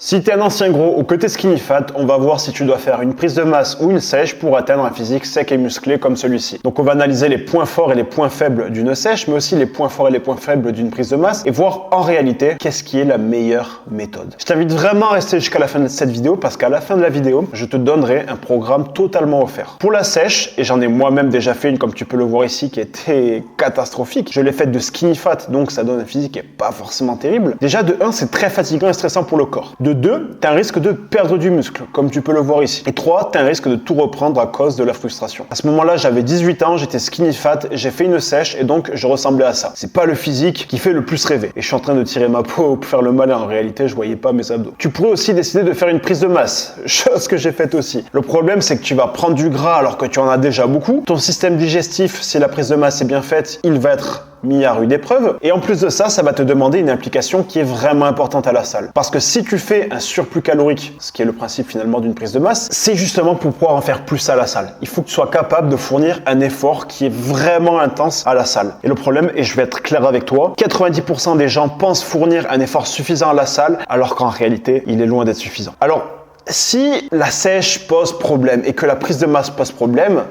Si tu es un ancien gros ou que tu es skinny fat, on va voir si tu dois faire une prise de masse ou une sèche pour atteindre un physique sec et musclé comme celui-ci. Donc on va analyser les points forts et les points faibles d'une sèche, mais aussi les points forts et les points faibles d'une prise de masse et voir en réalité qu'est-ce qui est la meilleure méthode. Je t'invite vraiment à rester jusqu'à la fin de cette vidéo parce qu'à la fin de la vidéo, je te donnerai un programme totalement offert. Pour la sèche, et j'en ai moi-même déjà fait une comme tu peux le voir ici qui était catastrophique, je l'ai faite de skinny fat, donc ça donne un physique qui n'est pas forcément terrible. Déjà de 1, c'est très fatigant et stressant pour le corps. De 2, tu as un risque de perdre du muscle, comme tu peux le voir ici. Et 3, tu as un risque de tout reprendre à cause de la frustration. À ce moment-là, j'avais 18 ans, j'étais skinny fat, j'ai fait une sèche et donc je ressemblais à ça. C'est pas le physique qui fait le plus rêver. Et je suis en train de tirer ma peau pour faire le malin. En réalité, je voyais pas mes abdos. Tu pourrais aussi décider de faire une prise de masse, chose que j'ai faite aussi. Le problème, c'est que tu vas prendre du gras alors que tu en as déjà beaucoup. Ton système digestif, si la prise de masse est bien faite, il va être mis à rude épreuve. Et en plus de ça, ça va te demander une implication qui est vraiment importante à la salle. Parce que si tu fais un surplus calorique, ce qui est le principe finalement d'une prise de masse, c'est justement pour pouvoir en faire plus à la salle. Il faut que tu sois capable de fournir un effort qui est vraiment intense à la salle. Et le problème, et je vais être clair avec toi, 90% des gens pensent fournir un effort suffisant à la salle, alors qu'en réalité, il est loin d'être suffisant. Alors, si la sèche pose problème et que la prise de masse pose problème,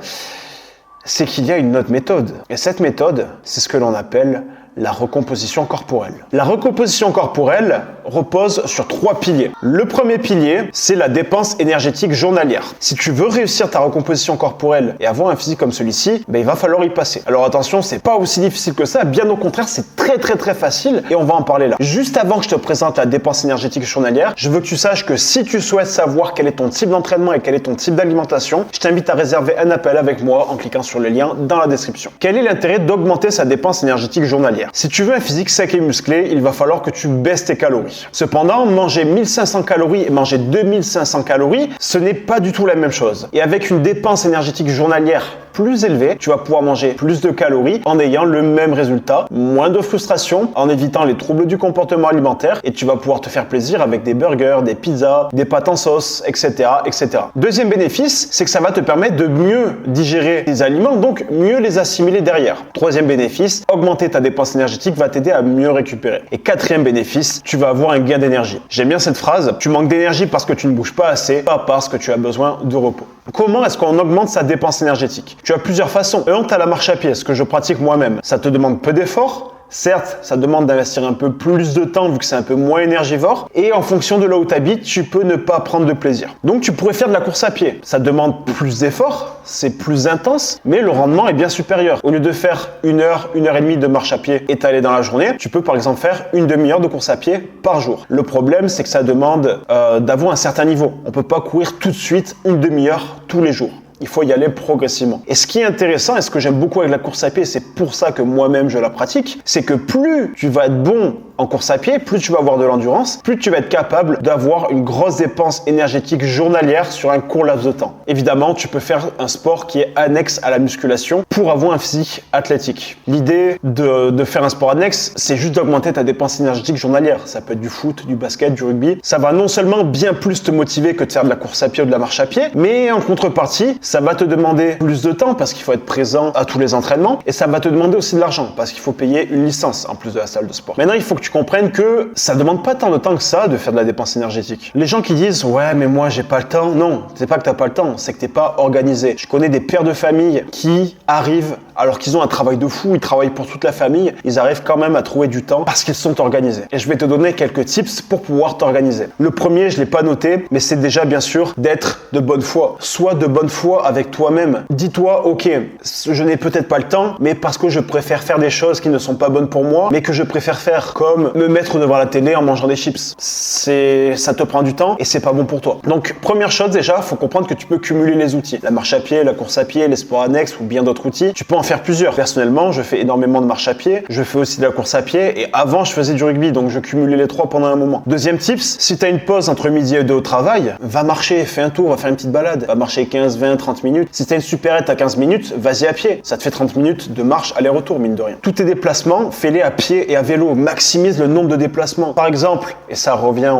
c'est qu'il y a une autre méthode. Et cette méthode, c'est ce que l'on appelle la recomposition corporelle. La recomposition corporelle repose sur 3 piliers. Le premier pilier, c'est la dépense énergétique journalière. Si tu veux réussir ta recomposition corporelle et avoir un physique comme celui-ci, il va falloir y passer. Alors attention, c'est pas aussi difficile que ça, bien au contraire, c'est très facile et on va en parler là. Juste avant que je te présente la dépense énergétique journalière, je veux que tu saches que si tu souhaites savoir quel est ton type d'entraînement et quel est ton type d'alimentation, je t'invite à réserver un appel avec moi en cliquant sur le lien dans la description. Quel est l'intérêt d'augmenter sa dépense énergétique journalière? Si tu veux un physique sec et musclé, il va falloir que tu baisses tes calories. Cependant, manger 1500 calories et manger 2500 calories, ce n'est pas du tout la même chose. Et avec une dépense énergétique journalière plus élevée, tu vas pouvoir manger plus de calories en ayant le même résultat, moins de frustration, en évitant les troubles du comportement alimentaire et tu vas pouvoir te faire plaisir avec des burgers, des pizzas, des pâtes en sauce, etc., etc. Deuxième bénéfice, c'est que ça va te permettre de mieux digérer tes aliments, donc mieux les assimiler derrière. Troisième bénéfice, augmenter ta dépense énergétique va t'aider à mieux récupérer. Et quatrième bénéfice, tu vas avoir un gain d'énergie. J'aime bien cette phrase, tu manques d'énergie parce que tu ne bouges pas assez, pas parce que tu as besoin de repos. Comment est-ce qu'on augmente sa dépense énergétique? Tu as plusieurs façons. Tu as la marche à pied, ce que je pratique moi-même. Ça te demande peu d'efforts. Certes, ça demande d'investir un peu plus de temps vu que c'est un peu moins énergivore. Et en fonction de là où tu habites, tu peux ne pas prendre de plaisir. Donc tu pourrais faire de la course à pied. Ça demande plus d'efforts, c'est plus intense, mais le rendement est bien supérieur. Au lieu de faire 1 heure, 1 heure et demie de marche à pied étalée dans la journée, tu peux par exemple faire une demi-heure de course à pied par jour. Le problème, c'est que ça demande d'avoir un certain niveau. On ne peut pas courir tout de suite une demi-heure tous les jours. Il faut y aller progressivement. Et ce qui est intéressant et ce que j'aime beaucoup avec la course à pied, c'est pour ça que moi-même je la pratique, c'est que plus tu vas être bon en course à pied, plus tu vas avoir de l'endurance, plus tu vas être capable d'avoir une grosse dépense énergétique journalière sur un court laps de temps. Évidemment, tu peux faire un sport qui est annexe à la musculation pour avoir un physique athlétique. L'idée de faire un sport annexe, c'est juste d'augmenter ta dépense énergétique journalière. Ça peut être du foot, du basket, du rugby. Ça va non seulement bien plus te motiver que de faire de la course à pied ou de la marche à pied, mais en contrepartie, ça va te demander plus de temps parce qu'il faut être présent à tous les entraînements et ça va te demander aussi de l'argent parce qu'il faut payer une licence en plus de la salle de sport. Maintenant, il faut que tu comprennes que ça demande pas tant de temps que ça de faire de la dépense énergétique. Les gens qui disent ouais mais moi j'ai pas le temps, non, c'est pas que t'as pas le temps, c'est que t'es pas organisé. Je connais des pères de famille qui arrivent alors qu'ils ont un travail de fou, ils travaillent pour toute la famille, ils arrivent quand même à trouver du temps parce qu'ils sont organisés. Et je vais te donner quelques tips pour pouvoir t'organiser. Le premier, je l'ai pas noté, mais c'est déjà bien sûr d'être de bonne foi. Sois de bonne foi avec toi-même. Dis-toi, ok, je n'ai peut-être pas le temps, mais parce que je préfère faire des choses qui ne sont pas bonnes pour moi, mais que je préfère faire, comme me mettre devant la télé en mangeant des chips. Ça te prend du temps et c'est pas bon pour toi. Donc, première chose déjà, faut comprendre que tu peux cumuler les outils. La marche à pied, la course à pied, les sports annexes ou bien d'autres outils. Tu peux en faire plusieurs. Personnellement, je fais énormément de marche à pied, je fais aussi de la course à pied et avant, je faisais du rugby, donc je cumulais les trois pendant un moment. Deuxième tips, si tu as une pause entre midi et 2 au travail, va marcher, fais un tour, va faire une petite balade, va marcher 15, 20, 30 minutes. Si tu as une supérette à 15 minutes, vas-y à pied. Ça te fait 30 minutes de marche aller-retour, mine de rien. Tous tes déplacements, fais-les à pied et à vélo. Maximise le nombre de déplacements. Par exemple, et ça revient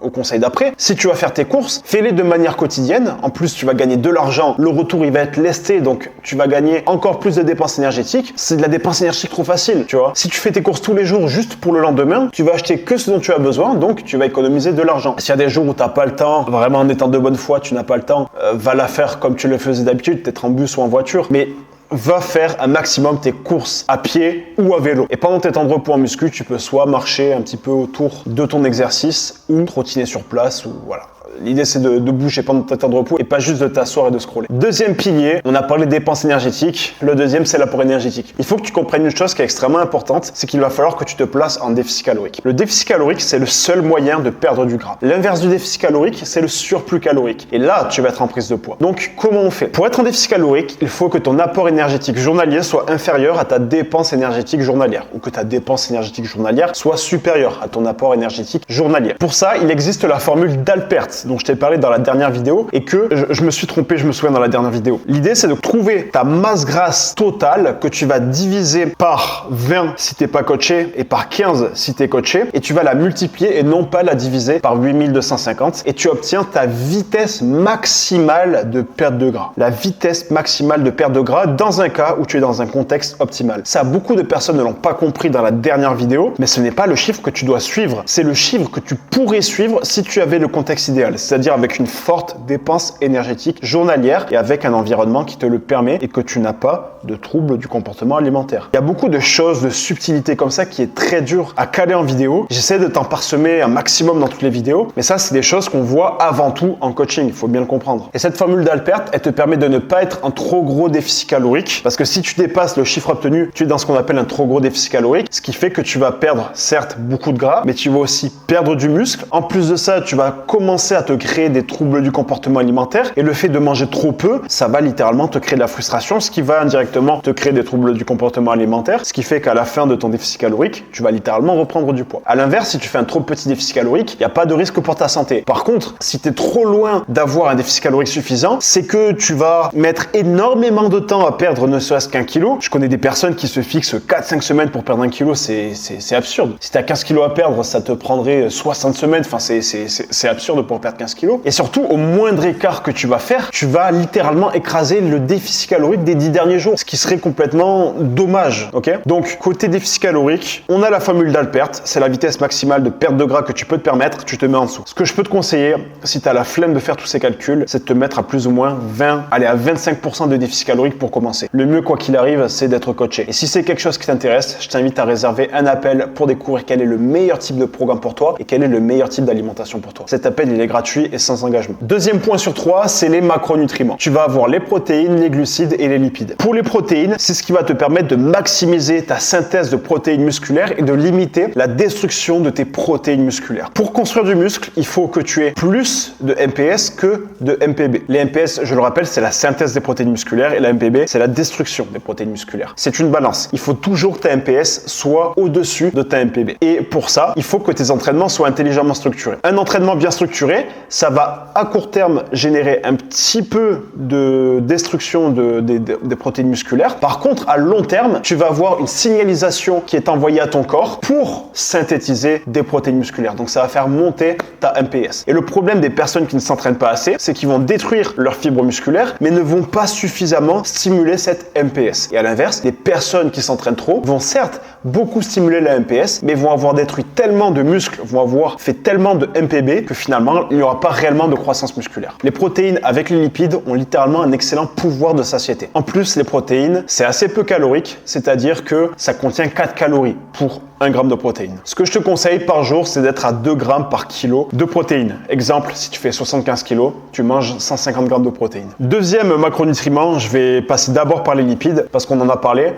au conseil d'après, si tu vas faire tes courses, fais-les de manière quotidienne. En plus, tu vas gagner de l'argent. Le retour, il va être lesté, donc tu vas gagner encore plus de dépense énergétique, c'est de la dépense énergétique trop facile, tu vois. Si tu fais tes courses tous les jours juste pour le lendemain, tu vas acheter que ce dont tu as besoin, donc tu vas économiser de l'argent. S'il y a des jours où tu n'as pas le temps, vraiment en étant de bonne foi, tu n'as pas le temps, va la faire comme tu le faisais d'habitude, peut-être en bus ou en voiture, mais va faire un maximum tes courses à pied ou à vélo. Et pendant tes temps de repos en muscu, tu peux soit marcher un petit peu autour de ton exercice ou trottiner sur place ou voilà. L'idée, c'est de bouger pendant ton temps de repos et pas juste de t'asseoir et de scroller. Deuxième pilier, on a parlé de dépenses énergétiques. Le deuxième, c'est l'apport énergétique. Il faut que tu comprennes une chose qui est extrêmement importante, c'est qu'il va falloir que tu te places en déficit calorique. Le déficit calorique, c'est le seul moyen de perdre du gras. L'inverse du déficit calorique, c'est le surplus calorique. Et là, tu vas être en prise de poids. Donc, comment on fait? Pour être en déficit calorique, il faut que ton apport énergétique journalier soit inférieur à ta dépense énergétique journalière ou que ta dépense énergétique journalière soit supérieure à ton apport énergétique journalier. Pour ça, il existe la formule d'Alpert, dont je t'ai parlé dans la dernière vidéo et que je me suis trompé, je me souviens dans la dernière vidéo. L'idée, c'est de trouver ta masse grasse totale que tu vas diviser par 20 si t'es pas coaché et par 15 si t'es coaché et tu vas la multiplier et non pas la diviser par 8250 et tu obtiens ta vitesse maximale de perte de gras. La vitesse maximale de perte de gras dans un cas où tu es dans un contexte optimal. Ça, beaucoup de personnes ne l'ont pas compris dans la dernière vidéo, mais ce n'est pas le chiffre que tu dois suivre. C'est le chiffre que tu pourrais suivre si tu avais le contexte idéal. C'est-à-dire avec une forte dépense énergétique journalière et avec un environnement qui te le permet et que tu n'as pas de troubles du comportement alimentaire. Il y a beaucoup de choses, de subtilités comme ça qui est très dur à caler en vidéo. J'essaie de t'en parsemer un maximum dans toutes les vidéos, mais ça, c'est des choses qu'on voit avant tout en coaching, il faut bien le comprendre. Et cette formule d'Alpert, elle te permet de ne pas être en trop gros déficit calorique parce que si tu dépasses le chiffre obtenu, tu es dans ce qu'on appelle un trop gros déficit calorique, ce qui fait que tu vas perdre certes beaucoup de gras, mais tu vas aussi perdre du muscle. En plus de ça, tu vas commencer à te créer des troubles du comportement alimentaire et le fait de manger trop peu, ça va littéralement te créer de la frustration, ce qui va indirectement te créer des troubles du comportement alimentaire, ce qui fait qu'à la fin de ton déficit calorique, tu vas littéralement reprendre du poids. À l'inverse, si tu fais un trop petit déficit calorique, il n'y a pas de risque pour ta santé. Par contre, si tu es trop loin d'avoir un déficit calorique suffisant, c'est que tu vas mettre énormément de temps à perdre ne serait-ce qu'un kilo. Je connais des personnes qui se fixent 4-5 semaines pour perdre un kilo, c'est absurde. Si tu as 15 kilos à perdre, ça te prendrait 60 semaines, enfin c'est absurde pour perdre 15 kilos. Et surtout, au moindre écart que tu vas faire, tu vas littéralement écraser le déficit calorique des 10 derniers jours, ce qui serait complètement dommage, ok? Donc, côté déficit calorique, on a la formule d'Alpert, c'est la vitesse maximale de perte de gras que tu peux te permettre, tu te mets en dessous. Ce que je peux te conseiller, si tu as la flemme de faire tous ces calculs, c'est de te mettre à plus ou moins 25% de déficit calorique pour commencer. Le mieux, quoi qu'il arrive, c'est d'être coaché. Et si c'est quelque chose qui t'intéresse, je t'invite à réserver un appel pour découvrir quel est le meilleur type de programme pour toi et quel est le meilleur type d'alimentation pour toi. Cet appel, il est gratuit et sans engagement. Deuxième point sur 3, c'est les macronutriments. Tu vas avoir les protéines, les glucides et les lipides. Pour les protéines, c'est ce qui va te permettre de maximiser ta synthèse de protéines musculaires et de limiter la destruction de tes protéines musculaires. Pour construire du muscle, il faut que tu aies plus de MPS que de MPB. Les MPS, je le rappelle, c'est la synthèse des protéines musculaires et la MPB, c'est la destruction des protéines musculaires. C'est une balance. Il faut toujours que ta MPS soit au-dessus de ta MPB. Et pour ça, il faut que tes entraînements soient intelligemment structurés. Un entraînement bien structuré, ça va à court terme générer un petit peu de destruction des protéines musculaires. Par contre, à long terme, tu vas avoir une signalisation qui est envoyée à ton corps pour synthétiser des protéines musculaires. Donc ça va faire monter ta MPS. Et le problème des personnes qui ne s'entraînent pas assez, c'est qu'ils vont détruire leurs fibres musculaires, mais ne vont pas suffisamment stimuler cette MPS. Et à l'inverse, les personnes qui s'entraînent trop vont certes beaucoup stimuler la MPS, mais vont avoir détruit tellement de muscles, vont avoir fait tellement de MPB que finalement, il n'y aura pas réellement de croissance musculaire. Les protéines avec les lipides ont littéralement un excellent pouvoir de satiété. En plus, les protéines, c'est assez peu calorique, c'est-à-dire que ça contient 4 calories pour 1 gramme de protéines. Ce que je te conseille par jour, c'est d'être à 2 grammes par kilo de protéines. Exemple, si tu fais 75 kilos, tu manges 150 grammes de protéines. Deuxième macronutriment, je vais passer d'abord par les lipides, parce qu'on en a parlé,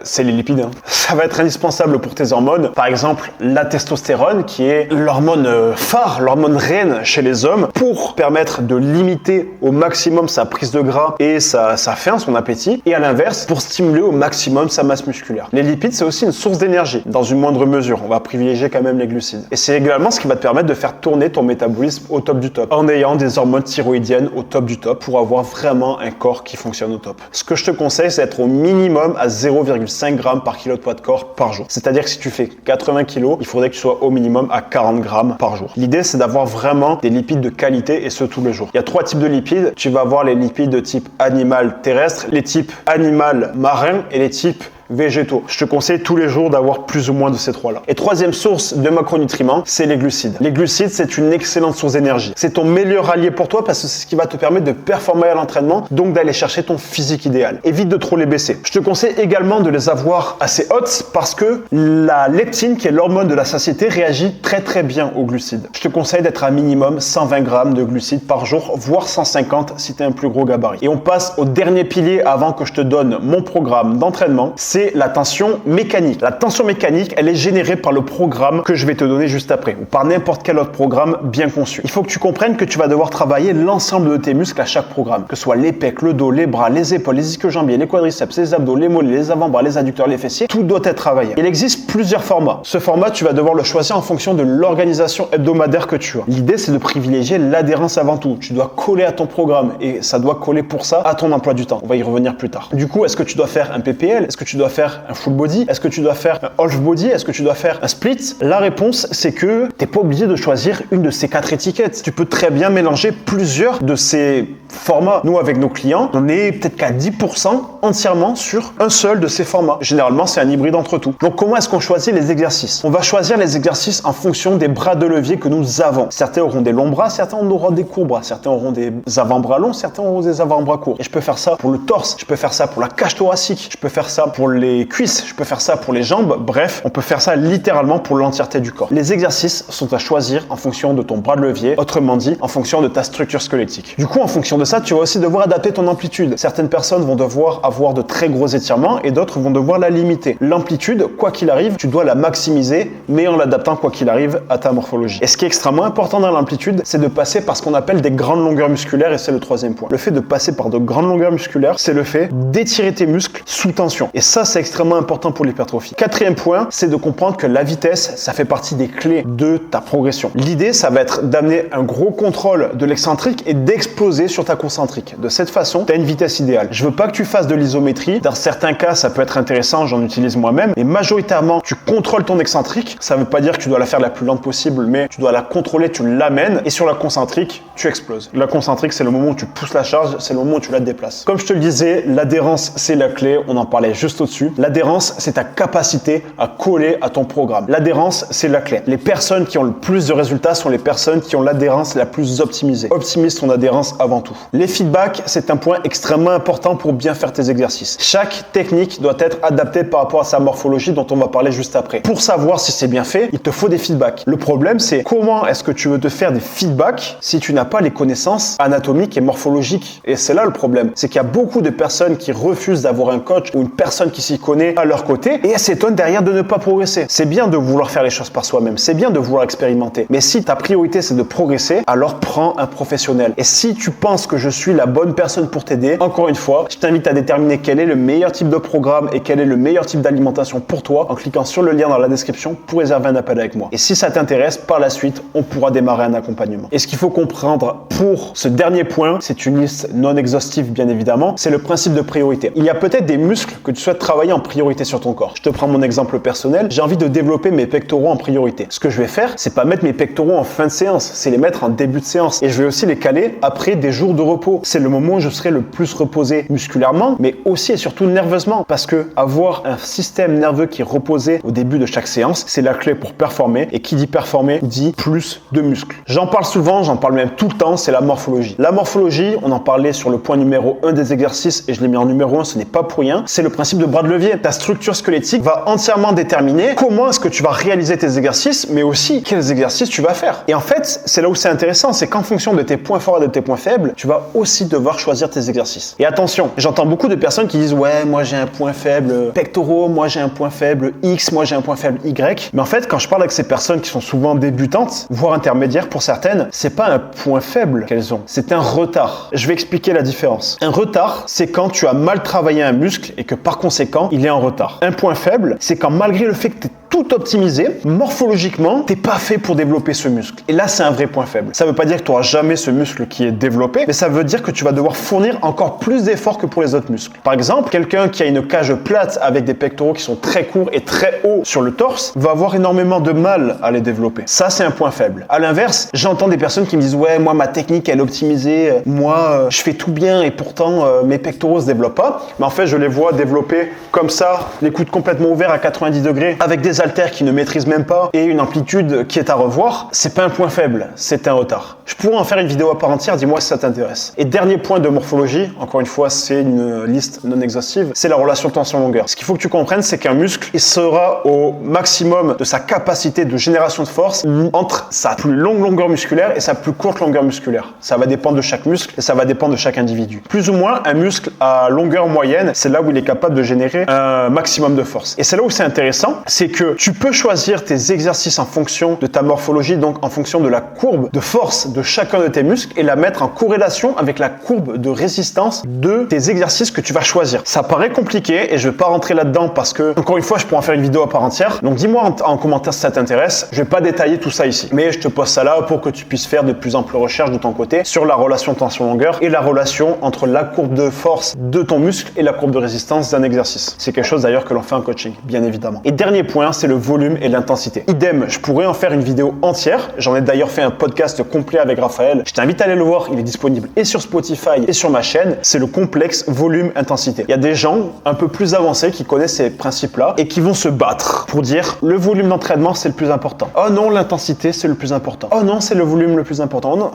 c'est les lipides. Ça va être indispensable pour tes hormones. Par exemple, la testostérone, qui est l'hormone phare, l'hormone reine chez les hommes, pour permettre de limiter au maximum sa prise de gras et sa faim, son appétit. Et à l'inverse, pour stimuler au maximum sa masse musculaire. Les lipides, c'est aussi une source d'énergie. l'énergie, dans une moindre mesure. On va privilégier quand même les glucides. Et c'est également ce qui va te permettre de faire tourner ton métabolisme au top du top, en ayant des hormones thyroïdiennes au top du top pour avoir vraiment un corps qui fonctionne au top. Ce que je te conseille, c'est d'être au minimum à 0,5 g par kilo de poids de corps par jour. C'est-à-dire que si tu fais 80 kg, il faudrait que tu sois au minimum à 40 g par jour. L'idée, c'est d'avoir vraiment des lipides de qualité et ce tous les jours. Il y a 3 types de lipides. Tu vas avoir les lipides de type animal terrestre, les types animal marin et les types végétaux. Je te conseille tous les jours d'avoir plus ou moins de ces trois-là. Et troisième source de macronutriments, c'est les glucides. Les glucides, c'est une excellente source d'énergie. C'est ton meilleur allié pour toi parce que c'est ce qui va te permettre de performer à l'entraînement, donc d'aller chercher ton physique idéal. Évite de trop les baisser. Je te conseille également de les avoir assez hautes parce que la leptine, qui est l'hormone de la satiété, réagit très bien aux glucides. Je te conseille d'être à minimum 120 g de glucides par jour, voire 150 si tu es un plus gros gabarit. Et on passe au dernier pilier avant que je te donne mon programme d'entraînement. C'est la tension mécanique. La tension mécanique, elle est générée par le programme que je vais te donner juste après, ou par n'importe quel autre programme bien conçu. Il faut que tu comprennes que tu vas devoir travailler l'ensemble de tes muscles à chaque programme, que ce soit les pecs, le dos, les bras, les épaules, les ischio-jambiers, les quadriceps, les abdos, les mollets, les avant-bras, les adducteurs, les fessiers, tout doit être travaillé. Il existe plusieurs formats. Ce format, tu vas devoir le choisir en fonction de l'organisation hebdomadaire que tu as. L'idée, c'est de privilégier l'adhérence avant tout. Tu dois coller à ton programme et ça doit coller pour ça à ton emploi du temps. On va y revenir plus tard. Du coup, est-ce que tu dois faire un PPL? Est-ce que tu dois faire un full body? Est-ce que tu dois faire un half body? Est-ce que tu dois faire un split? La réponse, c'est que t'es pas obligé de choisir une de ces 4 étiquettes. Tu peux très bien mélanger plusieurs de ces formats. Nous, avec nos clients, on est peut-être qu'à 10% entièrement sur un seul de ces formats. Généralement, c'est un hybride entre tout. Donc, comment est-ce qu'on choisit les exercices? On va choisir les exercices en fonction des bras de levier que nous avons. Certains auront des longs bras, certains auront des courts bras, certains auront des avant-bras longs, certains auront des avant-bras courts. Et je peux faire ça pour le torse, je peux faire ça pour la cage thoracique, je peux faire ça pour les cuisses, je peux faire ça pour les jambes. Bref, on peut faire ça littéralement pour l'entièreté du corps. Les exercices sont à choisir en fonction de ton bras de levier, autrement dit, en fonction de ta structure squelettique. Du coup, en fonction de ça, tu vas aussi devoir adapter ton amplitude. Certaines personnes vont devoir avoir de très gros étirements et d'autres vont devoir la limiter. L'amplitude, quoi qu'il arrive, tu dois la maximiser, mais en l'adaptant quoi qu'il arrive à ta morphologie. Et ce qui est extrêmement important dans l'amplitude, c'est de passer par ce qu'on appelle des grandes longueurs musculaires et c'est le troisième point. Le fait de passer par de grandes longueurs musculaires, c'est le fait d'étirer tes muscles sous tension. Et ça, c'est extrêmement important pour l'hypertrophie. Quatrième point, c'est de comprendre que la vitesse, ça fait partie des clés de ta progression. L'idée, ça va être d'amener un gros contrôle de l'excentrique et d'exploser sur ta concentrique. De cette façon, tu as une vitesse idéale. Je veux pas que tu fasses de l'isométrie. Dans certains cas, ça peut être intéressant, j'en utilise moi-même. Mais majoritairement, tu contrôles ton excentrique. Ça veut pas dire que tu dois la faire la plus lente possible, mais tu dois la contrôler, tu l'amènes. Et sur la concentrique, tu exploses. La concentrique, c'est le moment où tu pousses la charge, c'est le moment où tu la déplaces. Comme je te le disais, l'adhérence, c'est la clé. On en parlait juste au-dessus. L'adhérence, c'est ta capacité à coller à ton programme. L'adhérence, c'est la clé. Les personnes qui ont le plus de résultats sont les personnes qui ont l'adhérence la plus optimisée. Optimise ton adhérence avant tout. Les feedbacks, c'est un point extrêmement important pour bien faire tes exercices. Chaque technique doit être adaptée par rapport à sa morphologie dont on va parler juste après. Pour savoir si c'est bien fait, il te faut des feedbacks. Le problème, c'est comment est-ce que tu veux te faire des feedbacks si tu n'as pas les connaissances anatomiques et morphologiques? Et c'est là le problème. C'est qu'il y a beaucoup de personnes qui refusent d'avoir un coach ou une personne qui s'y connaît à leur côté et elles s'étonnent derrière de ne pas progresser. C'est bien de vouloir faire les choses par soi-même. C'est bien de vouloir expérimenter. Mais si ta priorité, c'est de progresser, alors prends un professionnel. Et si tu penses que je suis la bonne personne pour t'aider, encore une fois, je t'invite à déterminer quel est le meilleur type de programme et quel est le meilleur type d'alimentation pour toi en cliquant sur le lien dans la description pour réserver un appel avec moi. Et si ça t'intéresse, par la suite, on pourra démarrer un accompagnement. Et ce qu'il faut comprendre pour ce dernier point, c'est une liste non exhaustive bien évidemment, c'est le principe de priorité. Il y a peut-être des muscles que tu souhaites travailler en priorité sur ton corps. Je te prends mon exemple personnel, j'ai envie de développer mes pectoraux en priorité. Ce que je vais faire, c'est pas mettre mes pectoraux en fin de séance, c'est les mettre en début de séance. Et je vais aussi les caler après des jours de repos. C'est le moment où je serai le plus reposé musculairement, mais aussi et surtout nerveusement. Parce que avoir un système nerveux qui est reposé au début de chaque séance, c'est la clé pour performer. Et qui dit performer, dit plus de muscles. J'en parle souvent, j'en parle même tout le temps, c'est la morphologie. La morphologie, on en parlait sur le point numéro 1 des exercices et je l'ai mis en numéro 1, ce n'est pas pour rien. C'est le principe de bras de levier. Ta structure squelettique va entièrement déterminer comment est-ce que tu vas réaliser tes exercices, mais aussi quels exercices tu vas faire. Et en fait, c'est là où c'est intéressant, c'est qu'en fonction de tes points forts et de tes points faibles, tu vas aussi devoir choisir tes exercices. Et attention, j'entends beaucoup de personnes qui disent ouais, moi j'ai un point faible pectoraux, moi j'ai un point faible X, moi j'ai un point faible Y. Mais en fait, quand je parle avec ces personnes qui sont souvent débutantes, voire intermédiaires pour certaines, c'est pas un point faible qu'elles ont, c'est un retard. Je vais expliquer la différence. Un retard, c'est quand tu as mal travaillé un muscle et que par conséquent, il est en retard. Un point faible, c'est quand malgré le fait que tu tout optimisé, morphologiquement, t'es pas fait pour développer ce muscle. Et là, c'est un vrai point faible. Ça veut pas dire que tu n'auras jamais ce muscle qui est développé, mais ça veut dire que tu vas devoir fournir encore plus d'efforts que pour les autres muscles. Par exemple, quelqu'un qui a une cage plate avec des pectoraux qui sont très courts et très hauts sur le torse va avoir énormément de mal à les développer. Ça, c'est un point faible. À l'inverse, j'entends des personnes qui me disent « Ouais, moi, ma technique, elle est optimisée. Moi, je fais tout bien et pourtant, mes pectoraux se développent pas. » Mais en fait, je les vois développer comme ça, les coudes complètement ouverts à 90 degrés, avec des haltères qui ne maîtrisent même pas et une amplitude qui est à revoir. C'est pas un point faible, c'est un retard. Je pourrais en faire une vidéo à part entière, dis-moi si ça t'intéresse. Et dernier point de morphologie, encore une fois, c'est une liste non exhaustive, c'est la relation tension-longueur. Ce qu'il faut que tu comprennes, c'est qu'un muscle, il sera au maximum de sa capacité de génération de force entre sa plus longue longueur musculaire et sa plus courte longueur musculaire. Ça va dépendre de chaque muscle et ça va dépendre de chaque individu. Plus ou moins, un muscle à longueur moyenne, c'est là où il est capable de générer un maximum de force. Et c'est là où c'est intéressant, c'est que tu peux choisir tes exercices en fonction de ta morphologie, donc en fonction de la courbe de force de chacun de tes muscles et la mettre en corrélation avec la courbe de résistance de tes exercices que tu vas choisir. Ça paraît compliqué et je vais pas rentrer là-dedans parce que, encore une fois, je pourrais en faire une vidéo à part entière. Donc dis-moi en commentaire si ça t'intéresse. Je vais pas détailler tout ça ici, mais je te pose ça là pour que tu puisses faire de plus amples recherches de ton côté sur la relation tension-longueur et la relation entre la courbe de force de ton muscle et la courbe de résistance d'un exercice. C'est quelque chose d'ailleurs que l'on fait en coaching, bien évidemment. Et dernier point, c'est le volume et l'intensité. Idem, je pourrais en faire une vidéo entière. J'en ai d'ailleurs fait un podcast complet avec Raphaël. Je t'invite à aller le voir. Il est disponible et sur Spotify et sur ma chaîne. C'est le complexe volume-intensité. Il y a des gens un peu plus avancés qui connaissent ces principes-là et qui vont se battre pour dire le volume d'entraînement, c'est le plus important. Oh non, l'intensité, c'est le plus important. Oh non, c'est le volume le plus important. Oh non.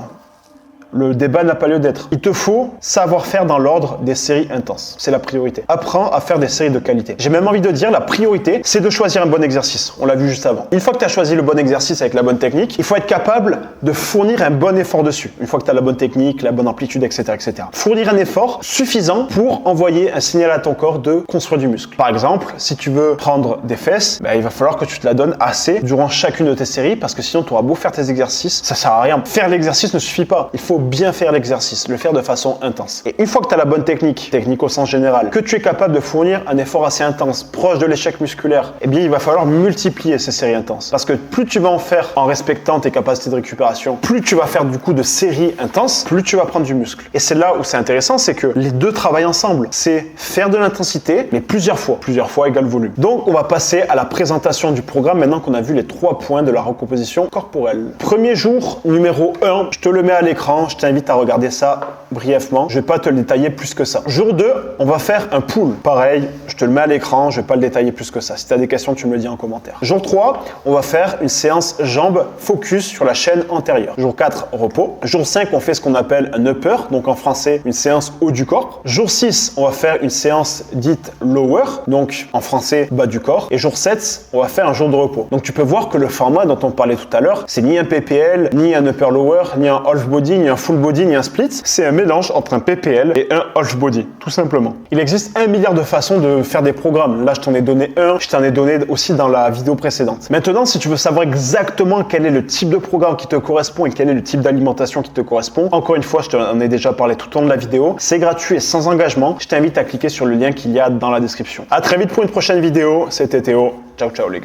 Le débat n'a pas lieu d'être. Il te faut savoir faire dans l'ordre des séries intenses. C'est la priorité. Apprends à faire des séries de qualité. J'ai même envie de dire, la priorité, c'est de choisir un bon exercice. On l'a vu juste avant. Une fois que tu as choisi le bon exercice avec la bonne technique, il faut être capable de fournir un bon effort dessus. Une fois que tu as la bonne technique, la bonne amplitude, etc., etc. Fournir un effort suffisant pour envoyer un signal à ton corps de construire du muscle. Par exemple, si tu veux prendre des fesses, il va falloir que tu te la donnes assez durant chacune de tes séries parce que sinon tu auras beau faire tes exercices, ça sert à rien. Faire l'exercice ne suffit pas. Il faut bien faire l'exercice, le faire de façon intense. Et une fois que tu as la bonne technique au sens général, que tu es capable de fournir un effort assez intense, proche de l'échec musculaire, eh bien il va falloir multiplier ces séries intenses. Parce que plus tu vas en faire en respectant tes capacités de récupération, plus tu vas faire du coup de séries intenses, plus tu vas prendre du muscle. Et c'est là où c'est intéressant, c'est que les deux travaillent ensemble. C'est faire de l'intensité, mais plusieurs fois. Plusieurs fois égale volume. Donc on va passer à la présentation du programme maintenant qu'on a vu les 3 points de la recomposition corporelle. Premier jour, numéro 1, je te le mets à l'écran, je t'invite à regarder ça brièvement. Je vais pas te le détailler plus que ça. Jour 2, on va faire un pull. Pareil, je te le mets à l'écran, je vais pas le détailler plus que ça. Si tu as des questions, tu me le dis en commentaire. Jour 3, on va faire une séance jambes focus sur la chaîne antérieure. Jour 4, repos. Jour 5, on fait ce qu'on appelle un upper, donc en français, une séance haut du corps. Jour 6, on va faire une séance dite lower, donc en français, bas du corps. Et jour 7, on va faire un jour de repos. Donc tu peux voir que le format dont on parlait tout à l'heure, c'est ni un PPL, ni un upper lower, ni un half body, ni un full body, ni un split. C'est un mélange entre un PPL et un half body, tout simplement. Il existe 1 milliard de façons de faire des programmes. Là, je t'en ai donné un, je t'en ai donné aussi dans la vidéo précédente. Maintenant, si tu veux savoir exactement quel est le type de programme qui te correspond et quel est le type d'alimentation qui te correspond, encore une fois, je t'en ai déjà parlé tout au long de la vidéo. C'est gratuit et sans engagement. Je t'invite à cliquer sur le lien qu'il y a dans la description. À très vite pour une prochaine vidéo. C'était Théo. Ciao, ciao les gars.